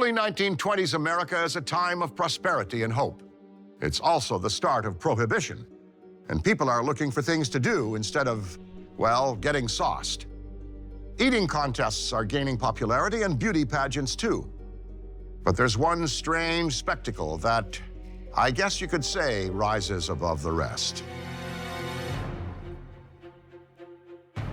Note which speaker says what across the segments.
Speaker 1: Early 1920s America is a time of prosperity and hope. It's also the start of prohibition, and people are looking for things to do instead of, well, getting sauced. Eating contests are gaining popularity, and beauty pageants too. But there's one strange spectacle that, I guess you could say, rises above the rest.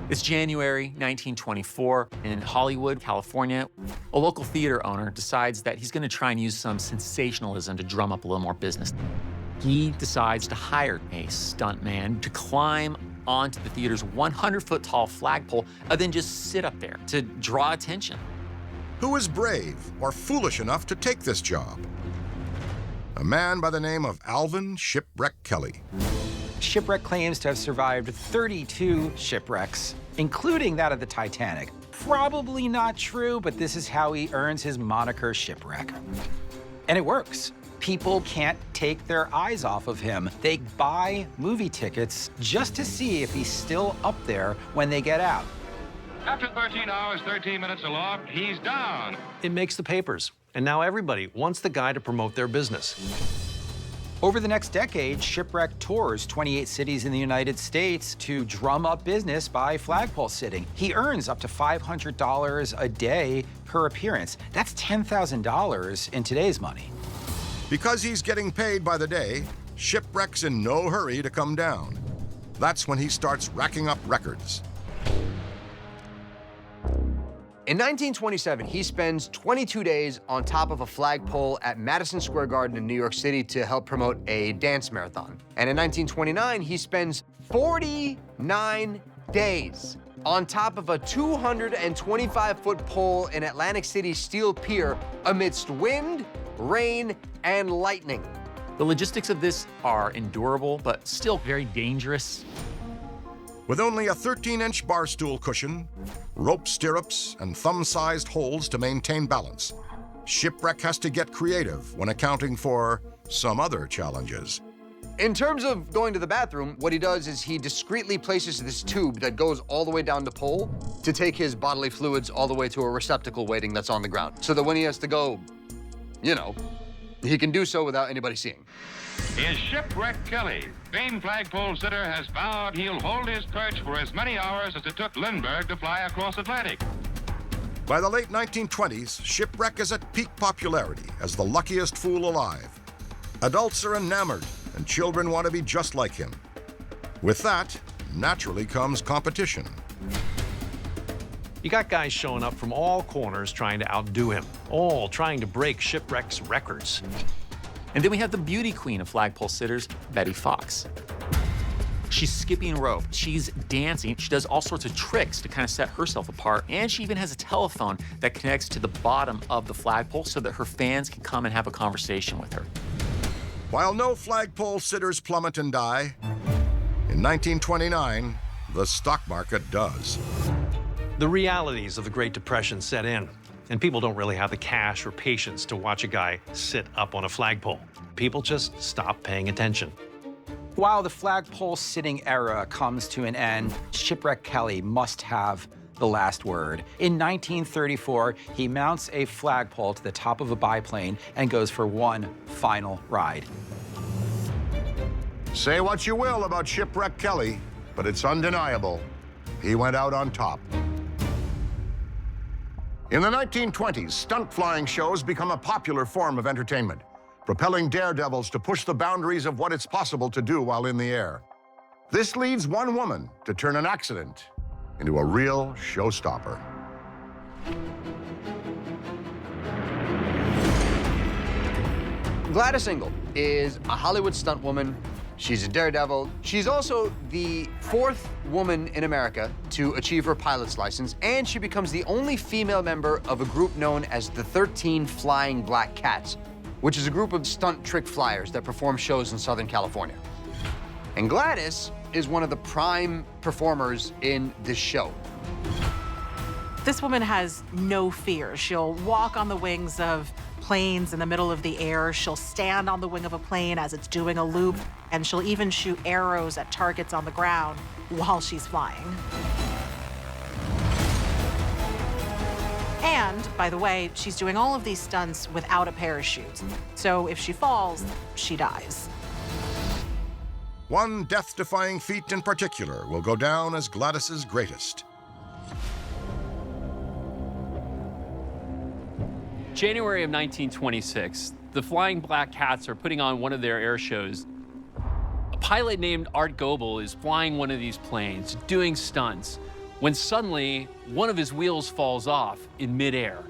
Speaker 2: It's January 1924 in Hollywood, California. A local theater owner decides that he's going to try and use some sensationalism to drum up a little more business. He decides to hire a stuntman to climb onto the theater's 100-foot tall flagpole and then just sit up there to draw attention.
Speaker 1: Who is brave or foolish enough to take this job? A man by the name of Alvin "Shipwreck" Kelly.
Speaker 3: Shipwreck claims to have survived 32 shipwrecks, including that of the Titanic. Probably not true, but this is how he earns his moniker Shipwreck. And it works. People can't take their eyes off of him. They buy movie tickets just to see if he's still up there when they get out.
Speaker 4: After 13 hours, 13 minutes aloft, he's down.
Speaker 5: It makes the papers, and now everybody wants the guy to promote their business.
Speaker 3: Over the next decade, Shipwreck tours 28 cities in the United States to drum up business by flagpole sitting. He earns up to $500 a day per appearance. That's $10,000 in today's money.
Speaker 1: Because he's getting paid by the day, Shipwreck's in no hurry to come down. That's when he starts racking up records.
Speaker 6: In 1927, he spends 22 days on top of a flagpole at Madison Square Garden in New York City to help promote a dance marathon. And in 1929, he spends 49 days on top of a 225-foot pole in Atlantic City's Steel Pier amidst wind, rain, and lightning.
Speaker 2: The logistics of this are endurable, but still very dangerous.
Speaker 1: With only a 13-inch bar stool cushion, rope stirrups, and thumb-sized holes to maintain balance, Shipwreck has to get creative when accounting for some other challenges.
Speaker 6: In terms of going to the bathroom, what he does is he discreetly places this tube that goes all the way down the pole to take his bodily fluids all the way to a receptacle waiting that's on the ground, so that when he has to go, you know, he can do so without anybody seeing.
Speaker 4: Is Shipwreck Kelly. Famed flagpole sitter has vowed he'll hold his perch for as many hours as it took Lindbergh to fly across Atlantic.
Speaker 1: By the late 1920s, Shipwreck is at peak popularity as the luckiest fool alive. Adults are enamored, and children want to be just like him. With that, naturally comes competition.
Speaker 5: You got guys showing up from all corners trying to outdo him, all trying to break Shipwreck's records.
Speaker 2: And then we have the beauty queen of flagpole sitters, Betty Fox. She's skipping rope, she's dancing, she does all sorts of tricks to kind of set herself apart, and she even has a telephone that connects to the bottom of the flagpole so that her fans can come and have a conversation with her.
Speaker 1: While no flagpole sitters plummet and die, in 1929, the stock market does.
Speaker 5: The realities of the Great Depression set in, and people don't really have the cash or patience to watch a guy sit up on a flagpole. People just stop paying attention.
Speaker 3: While the flagpole sitting era comes to an end, Shipwreck Kelly must have the last word. In 1934, he mounts a flagpole to the top of a biplane and goes for one final ride.
Speaker 1: Say what you will about Shipwreck Kelly, but it's undeniable. He went out on top. In the 1920s, stunt flying shows become a popular form of entertainment, propelling daredevils to push the boundaries of what it's possible to do while in the air. This leads one woman to turn an accident into a real showstopper.
Speaker 6: Gladys Ingle is a Hollywood stunt woman. She's a daredevil. She's also the 4th woman in America to achieve her pilot's license, and she becomes the only female member of a group known as the 13 Flying Black Cats, which is a group of stunt trick flyers that perform shows in Southern California. And Gladys is one of the prime performers in this show.
Speaker 7: This woman has no fear. She'll walk on the wings of planes in the middle of the air. She'll stand on the wing of a plane as it's doing a loop, and she'll even shoot arrows at targets on the ground while she's flying. And, by the way, she's doing all of these stunts without a parachute. So if she falls, she dies.
Speaker 1: One death-defying feat in particular will go down as Gladys's greatest.
Speaker 8: January of 1926, the Flying Black Cats are putting on one of their air shows. A pilot named Art Goebel is flying one of these planes, doing stunts, when suddenly one of his wheels falls off in midair.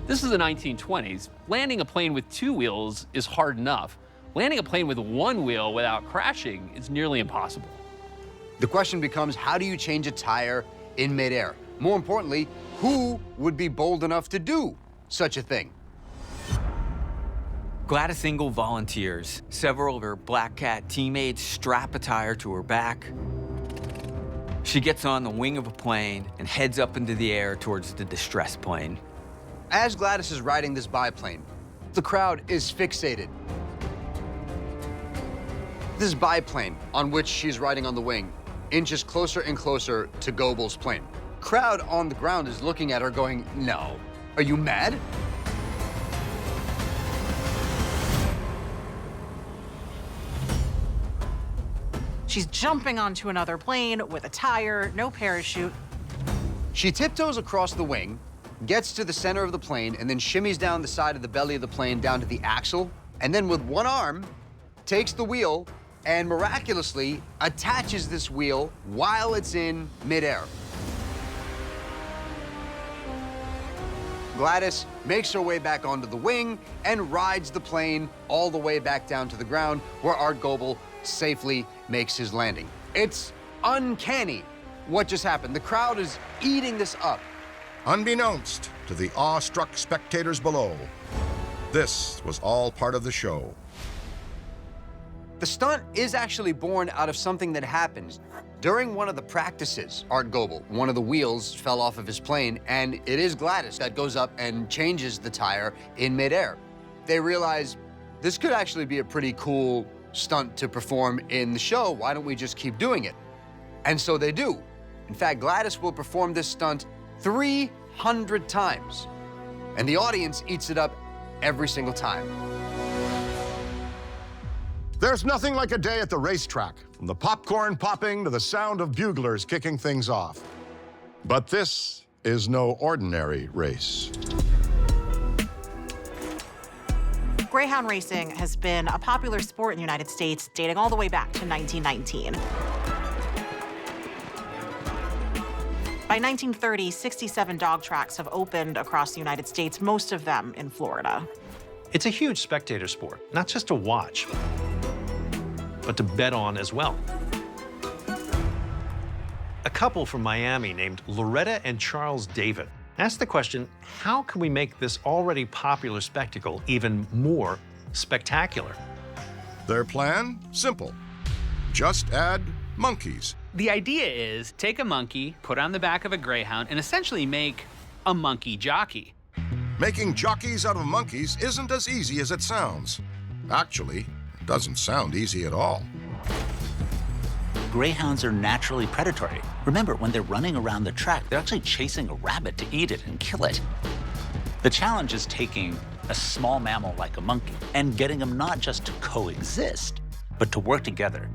Speaker 8: This is the 1920s. Landing a plane with two wheels is hard enough. Landing a plane with one wheel without crashing is nearly impossible.
Speaker 6: The question becomes, how do you change a tire in midair? More importantly, who would be bold enough to do such a thing?
Speaker 9: Gladys Ingle volunteers. Several of her Black Cat teammates strap a tire to her back. She gets on the wing of a plane and heads up into the air towards the distress plane.
Speaker 6: As Gladys is riding this biplane, the crowd is fixated. This biplane on which she's riding on the wing inches closer and closer to Goebel's plane. Crowd on the ground is looking at her going, no, are you mad?
Speaker 7: She's jumping onto another plane with a tire, no parachute.
Speaker 6: She tiptoes across the wing, gets to the center of the plane, and then shimmies down the side of the belly of the plane down to the axle, and then with one arm, takes the wheel and miraculously attaches this wheel while it's in midair. Gladys makes her way back onto the wing and rides the plane all the way back down to the ground, where Art Goebel safely makes his landing. It's uncanny what just happened. The crowd is eating this up.
Speaker 1: Unbeknownst to the awestruck spectators below, this was all part of the show.
Speaker 6: The stunt is actually born out of something that happened. During one of the practices, Art Goebel, one of the wheels fell off of his plane, and it is Gladys that goes up and changes the tire in midair. They realize this could actually be a pretty cool stunt to perform in the show. Why don't we just keep doing it? And so they do. In fact, Gladys will perform this stunt 300 times, and the audience eats it up every single time.
Speaker 1: There's nothing like a day at the racetrack, from the popcorn popping to the sound of buglers kicking things off. But this is no ordinary race.
Speaker 7: Greyhound racing has been a popular sport in the United States dating all the way back to 1919. By 1930, 67 dog tracks have opened across the United States, most of them in Florida.
Speaker 5: It's a huge spectator sport, not just to watch, but to bet on as well. A couple from Miami named Loretta and Charles David asked the question, how can we make this already popular spectacle even more spectacular?
Speaker 1: Their plan? Simple. Just add monkeys.
Speaker 10: The idea is take a monkey, put on the back of a greyhound, and essentially make a monkey jockey.
Speaker 1: Making jockeys out of monkeys isn't as easy as it sounds. Actually, it doesn't sound easy at all.
Speaker 11: Greyhounds are naturally predatory. Remember, when they're running around the track, they're actually chasing a rabbit to eat it and kill it. The challenge is taking a small mammal like a monkey and getting them not just to coexist, but to work together.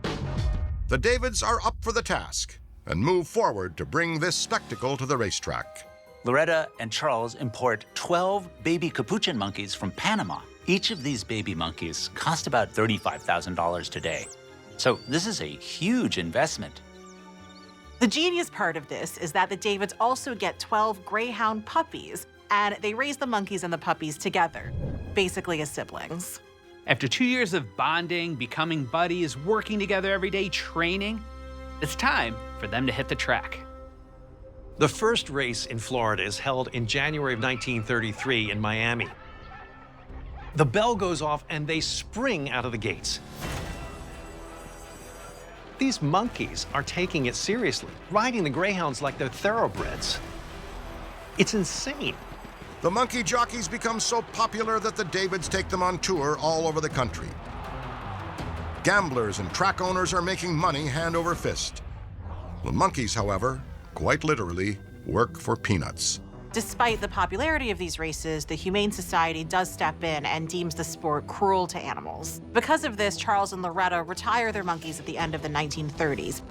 Speaker 1: The Davids are up for the task and move forward to bring this spectacle to the racetrack.
Speaker 11: Loretta and Charles import 12 baby capuchin monkeys from Panama. Each of these baby monkeys cost about $35,000 today. So this is a huge investment.
Speaker 7: The genius part of this is that the Davids also get 12 greyhound puppies, and they raise the monkeys and the puppies together, basically as siblings.
Speaker 10: After 2 years of bonding, becoming buddies, working together every day, training, it's time for them to hit the track.
Speaker 5: The first race in Florida is held in January of 1933 in Miami. The bell goes off and they spring out of the gates. These monkeys are taking it seriously, riding the greyhounds like they're thoroughbreds. It's insane.
Speaker 1: The monkey jockeys become so popular that the Davids take them on tour all over the country. Gamblers and track owners are making money hand over fist. The monkeys, however, quite literally, work for peanuts.
Speaker 7: Despite the popularity of these races, the Humane Society does step in and deems the sport cruel to animals. Because of this, Charles and Loretta retire their monkeys at the end of the 1930s.